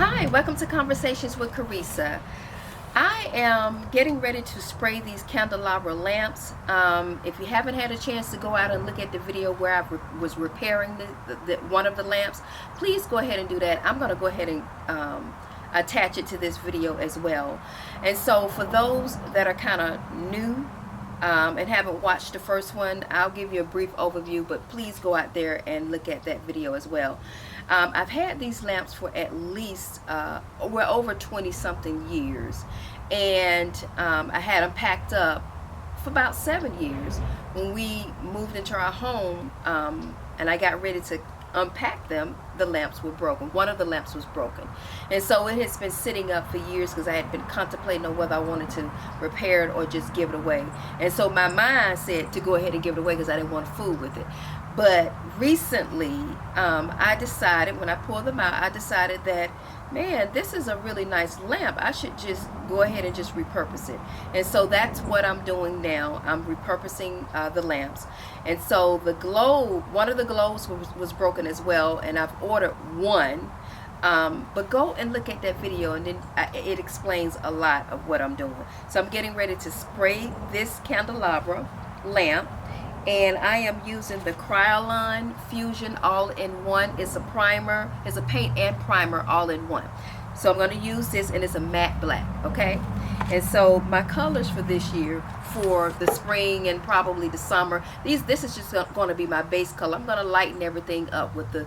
Hi, welcome to Conversations with Carissa. I am getting ready to spray these candelabra lamps. If you haven't had a chance to go out and look at the video where I was repairing one of the lamps, please go ahead and do that. I'm going to go ahead and attach it to this video as well. And so for those that are kind of new and haven't watched the first one, I'll give you a brief overview, but please go out there and look at that video as well. I've had these lamps for at least over 20 something years, and I had them packed up for about 7 years. When we moved into our home and I got ready to unpack them, the lamps were broken. One of the lamps was broken, and so it has been sitting up for years because I had been contemplating on whether I wanted to repair it or just give it away. And so my mind said to go ahead and give it away because I didn't want to fool with it. But recently I decided, when I pulled them out, I decided that, man, this is a really nice lamp. I should just go ahead and just repurpose it. And so that's what I'm doing now. I'm repurposing the lamps. And so the globe, one of the globes was broken as well, and I've ordered one. But go and look at that video, and then it explains a lot of what I'm doing. So I'm getting ready to spray this candelabra lamp, and I am using the Kryolan Fusion all-in-one. It's a primer, it's a paint and primer all in one. So I'm going to use this, and it's a matte black, okay? And so my colors for this year, for the spring and probably the summer, this is just going to be my base color. I'm going to lighten everything up with the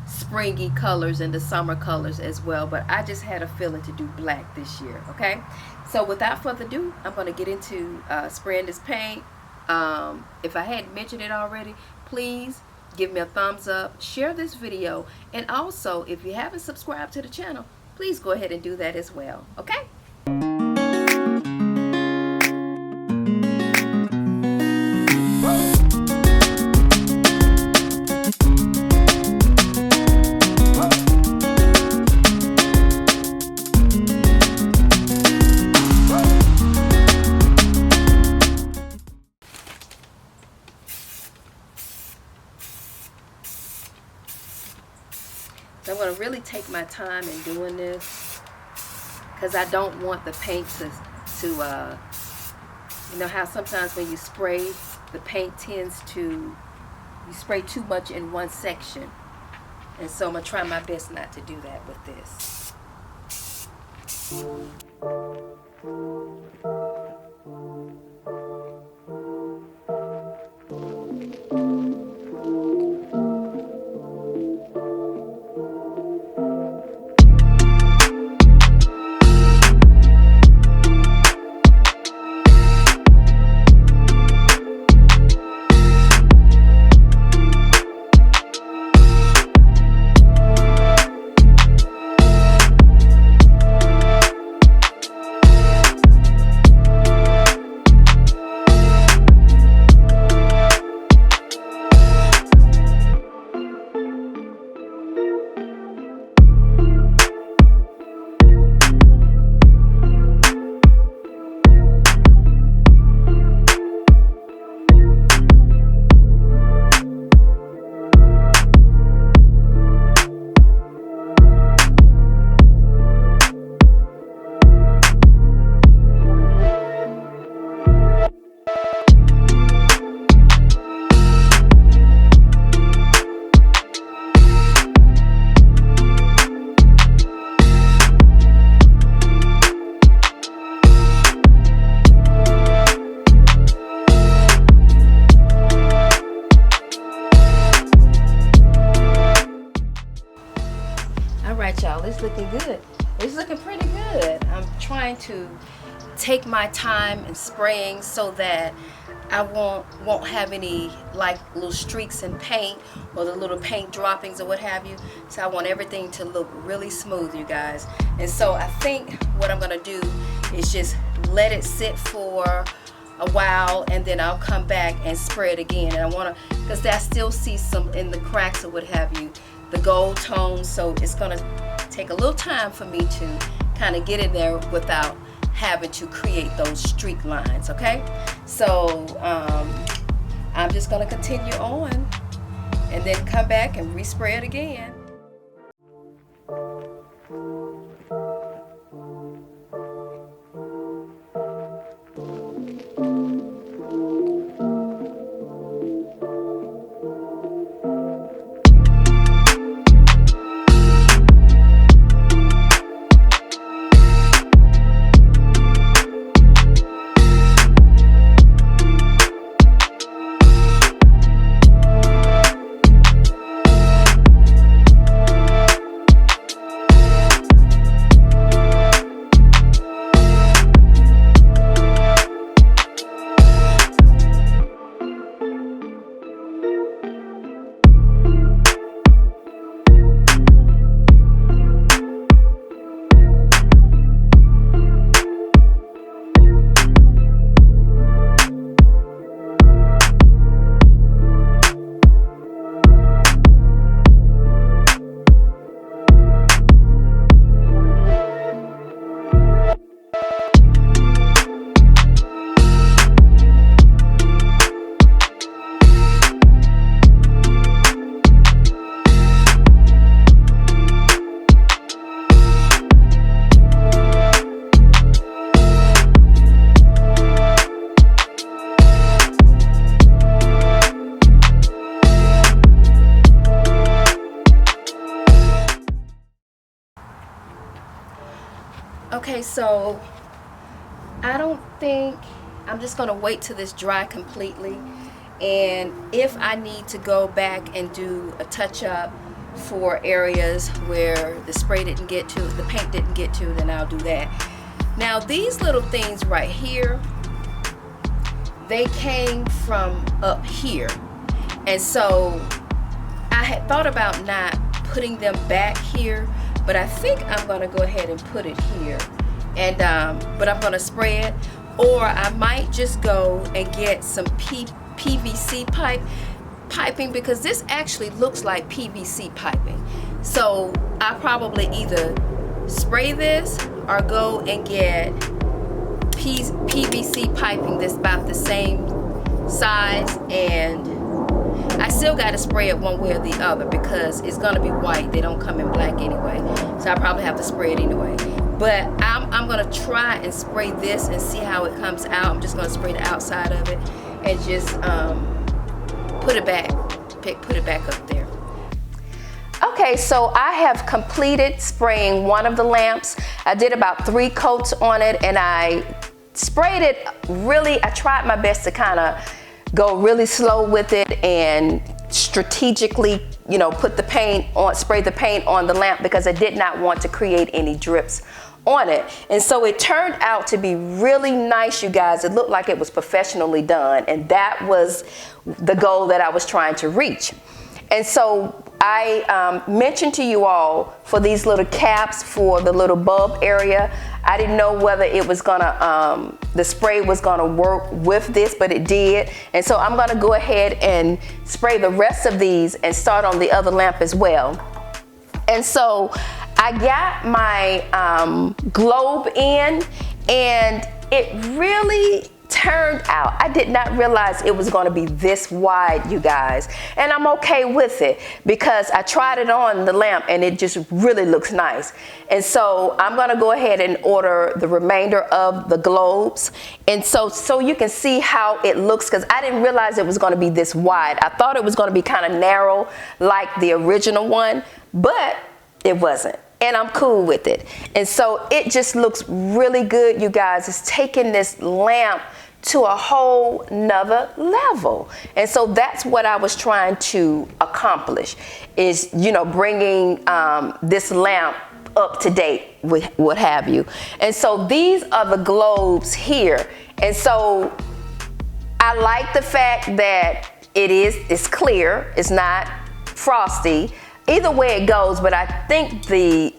springy colors and the summer colors as well, but I just had a feeling to do black this year, okay? So without further ado, I'm going to get into spraying this paint. If I hadn't mentioned it already, please give me a thumbs up, share this video, and also if you haven't subscribed to the channel, please go ahead and do that as well, okay? So I'm going to really take my time in doing this because I don't want the paint to you know how sometimes when you spray, the paint tends to, you spray too much in one section. And so I'm going to try my best not to do that with this. Alright y'all, it's looking good. It's looking pretty good. I'm trying to take my time in spraying so that I won't have any like little streaks in paint or the little paint droppings or what have you. So I want everything to look really smooth, you guys. And so I think what I'm going to do is just let it sit for a while, and then I'll come back and spray it again. And I want to, because I still see some in the cracks or what have you, the gold tone, so it's going to take a little time for me to kind of get in there without having to create those streak lines, okay? So I'm just going to continue on and then come back and respray it again. Okay, so I don't think, I'm just gonna wait till this dry completely, and if I need to go back and do a touch up for areas where the spray didn't get to, the paint didn't get to, then I'll do that. Now these little things right here, they came from up here, and so I had thought about not putting them back here, but I think I'm gonna go ahead and put it here, and but I'm gonna spray it, or I might just go and get some PVC piping, because this actually looks like PVC piping. So I probably either spray this or go and get PVC piping that's about the same size, and I still got to spray it one way or the other because it's going to be white. They don't come in black anyway, so I probably have to spray it anyway. But I'm going to try and spray this and see how it comes out. I'm just going to spray the outside of it and just put it back up there. Okay, so I have completed spraying one of the lamps. I did about 3 coats on it, and I sprayed it really, I tried my best to kind of go really slow with it and strategically, you know, put the paint on, spray the paint on the lamp, because I did not want to create any drips on it. And so it turned out to be really nice, you guys. It looked like it was professionally done, and that was the goal that I was trying to reach. And so I mentioned to you all for these little caps for the little bulb area. I didn't know whether it was gonna, the spray was gonna work with this, but it did. And so I'm gonna go ahead and spray the rest of these and start on the other lamp as well. And so I got my globe in, and it really turned out, I did not realize it was going to be this wide, you guys, and I'm okay with it because I tried it on the lamp and it just really looks nice. And so I'm going to go ahead and order the remainder of the globes, and so you can see how it looks, because I didn't realize it was going to be this wide. I thought it was going to be kind of narrow like the original one, but it wasn't. And I'm cool with it. And so it just looks really good, you guys. It's taking this lamp to a whole nother level. And so that's what I was trying to accomplish, is, you know, bringing this lamp up to date with what have you. And so these are the globes here. And so I like the fact that it's clear, it's not frosty. Either way it goes, but I think the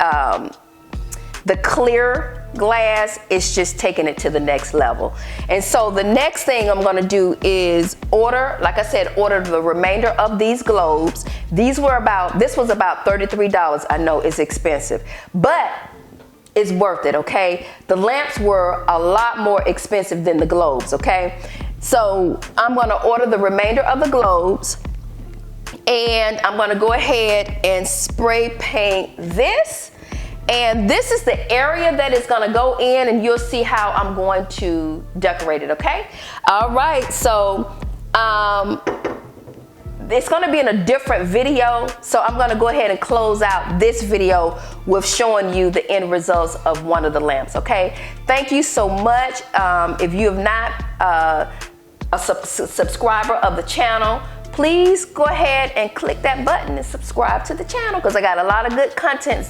clear glass is just taking it to the next level. And so the next thing I'm gonna do is order, like I said, order the remainder of these globes. This was about $33. I know it's expensive, but it's worth it, okay? The lamps were a lot more expensive than the globes, okay? So I'm gonna order the remainder of the globes, and I'm gonna go ahead and spray paint this. And this is the area that is gonna go in, and you'll see how I'm going to decorate it, okay? All right, so it's gonna be in a different video, so I'm gonna go ahead and close out this video with showing you the end results of one of the lamps, okay? Thank you so much. If you have not a subscriber of the channel, please go ahead and click that button and subscribe to the channel, because I got a lot of good content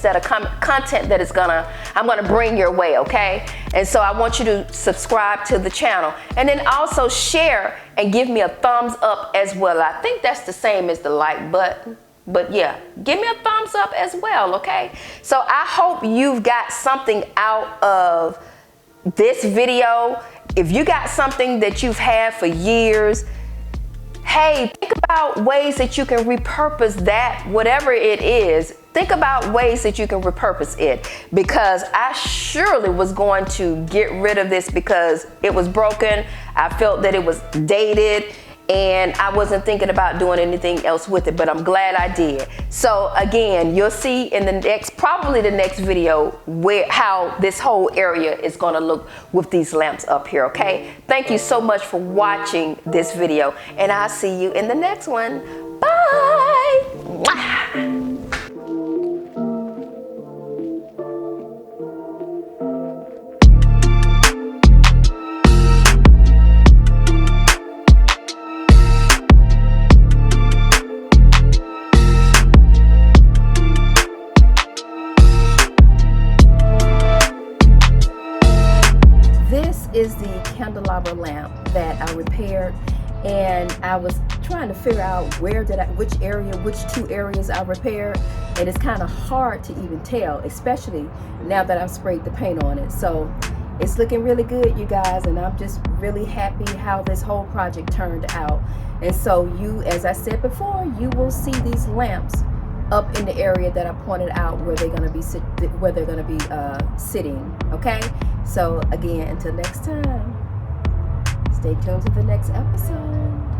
I'm gonna bring your way, okay? And so I want you to subscribe to the channel, and then also share and give me a thumbs up as well. I think that's the same as the like button, but yeah, give me a thumbs up as well, okay? So I hope you've got something out of this video. If you got something that you've had for years, hey, think about ways that you can repurpose that, whatever it is. Think about ways that you can repurpose it, because I surely was going to get rid of this because it was broken. I felt that it was dated, and I wasn't thinking about doing anything else with it, but I'm glad I did. So again, you'll see in probably the next video how this whole area is gonna look with these lamps up here, okay? Thank you so much for watching this video, and I'll see you in the next one. Bye. Mwah. is the candelabra lamp that I repaired, and I was trying to figure out which two areas I repaired, and it's kind of hard to even tell, especially now that I've sprayed the paint on it. So it's looking really good, you guys, and I'm just really happy how this whole project turned out. And so as I said before, you will see these lamps up in the area that I pointed out where they're going to be sitting. Okay, so again, until next time, stay tuned to the next episode.